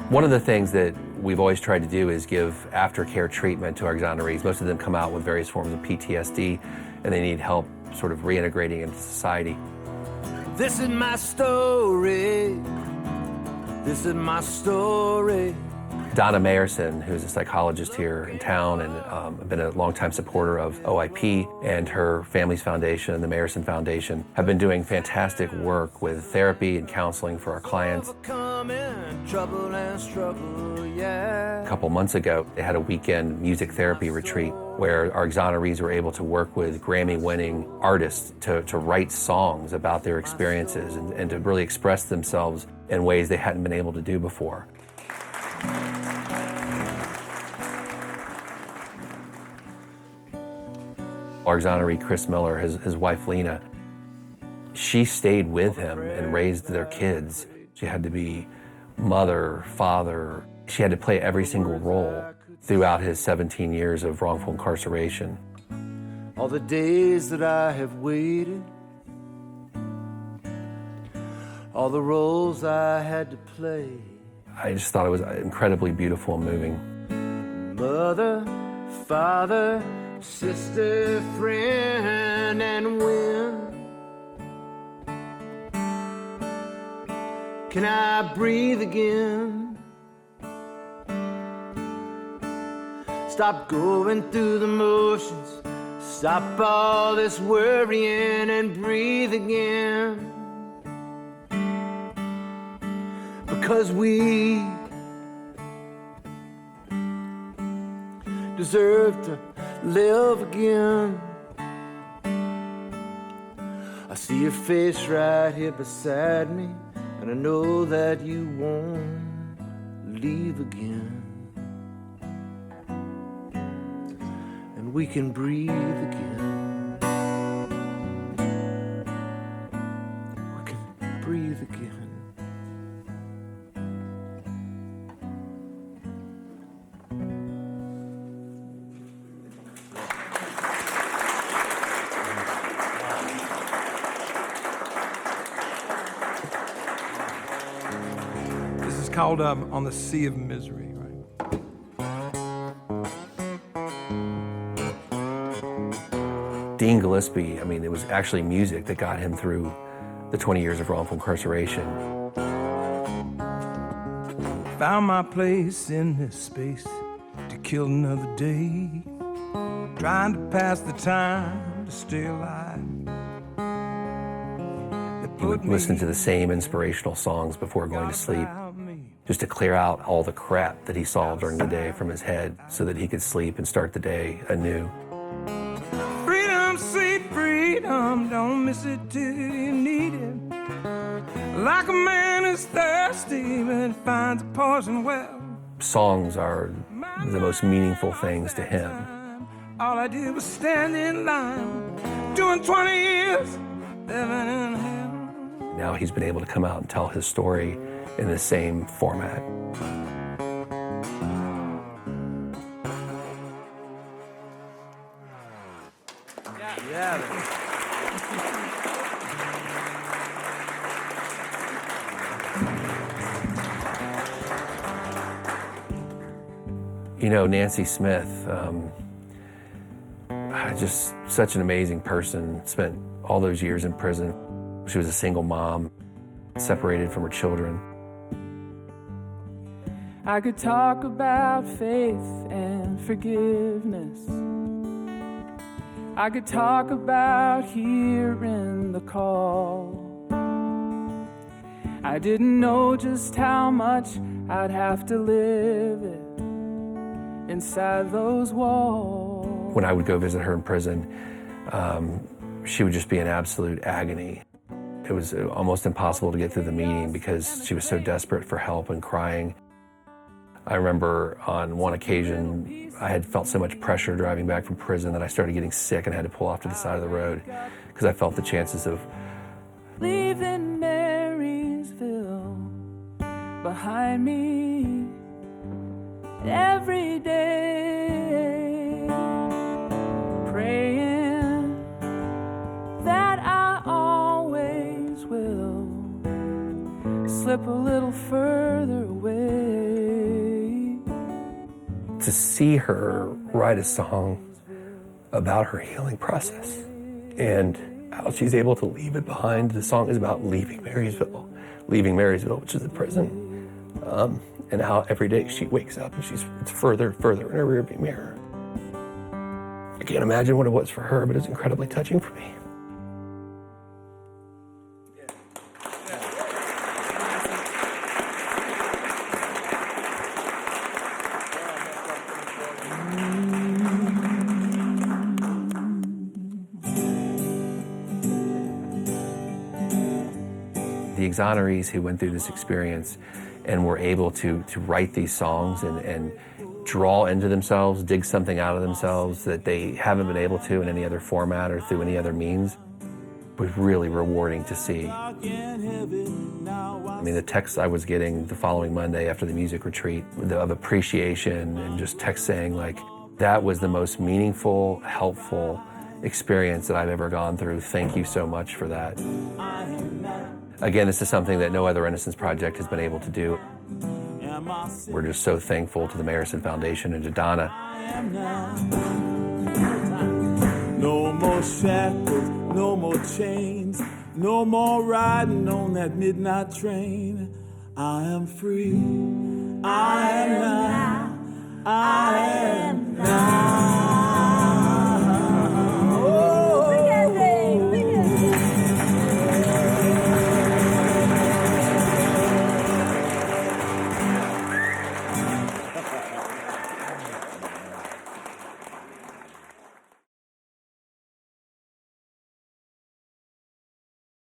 One of the things that we've always tried to do is give aftercare treatment to our exonerees. Most of them come out with various forms of PTSD, and they need help sort of reintegrating into society. This is my story. This is my story. Donna Mayerson, who's a psychologist here in town and been a longtime supporter of OIP, and her family's foundation and the Mayerson Foundation have been doing fantastic work with therapy and counseling for our clients. Trouble and struggle, yeah. A couple months ago, they had a weekend music therapy retreat where our exonerees were able to work with Grammy-winning artists to write songs about their experiences and to really express themselves in ways they hadn't been able to do before. Our exoneree, Chris Miller, his wife Lena, she stayed with him and raised their kids. She had to be mother, father. She had to play every single role throughout his 17 years of wrongful incarceration. All the days that I have waited, all the roles I had to play. I just thought it was incredibly beautiful and moving. Mother, father, sister, friend, and when can I breathe again? Stop going through the motions, stop all this worrying and breathe again. Because we deserve to live again. I see your face right here beside me, and I know that you won't leave again. And we can breathe again. We can breathe again. Called On the Sea of Misery, right? Dean Gillespie, I mean, it was actually music that got him through the 20 years of wrongful incarceration. Found my place in this space to kill another day, trying to pass the time to stay alive. He would listen to the same inspirational songs before going to sleep, just to clear out all the crap that he saw during the day from his head so that he could sleep and start the day anew. Freedom, sweet freedom, don't miss it till you need it. Like a man who's thirsty but finds a poison well. Songs are the most meaningful things to him. All I did was stand in line, doing 20 years, living in hell. Now he's been able to come out and tell his story in the same format. You know, Nancy Smith, just such an amazing person, spent all those years in prison. She was a single mom, separated from her children. I could talk about faith and forgiveness. I could talk about hearing the call. I didn't know just how much I'd have to live it inside those walls. When I would go visit her in prison, she would just be in absolute agony. It was almost impossible to get through the meeting because she was so desperate for help and crying. I remember on one occasion, I had felt so much pressure driving back from prison that I started getting sick and had to pull off to the side of the road because I felt the chances of leaving Marysville behind me every day, praying that I always will slip a little further away. to see her write a song about her healing process and how she's able to leave it behind. The song is about leaving Marysville, which is a prison, and how every day she wakes up and it's further in her rearview mirror. I can't imagine what it was for her, but it's incredibly touching for me. The Exonerees who went through this experience and were able to write these songs and draw into themselves, dig something out of themselves that they haven't been able to in any other format or through any other means was really rewarding to see. I mean, the texts I was getting the following Monday after the music retreat of appreciation and just text saying like, that was the most meaningful, helpful experience that I've ever gone through. Thank you so much for that. Again, this is something that no other Innocence project has been able to do. We're just so thankful to the Mayerson Foundation and to Donna. No more shackles, no more chains, no more riding on that midnight train. I am free. I am now.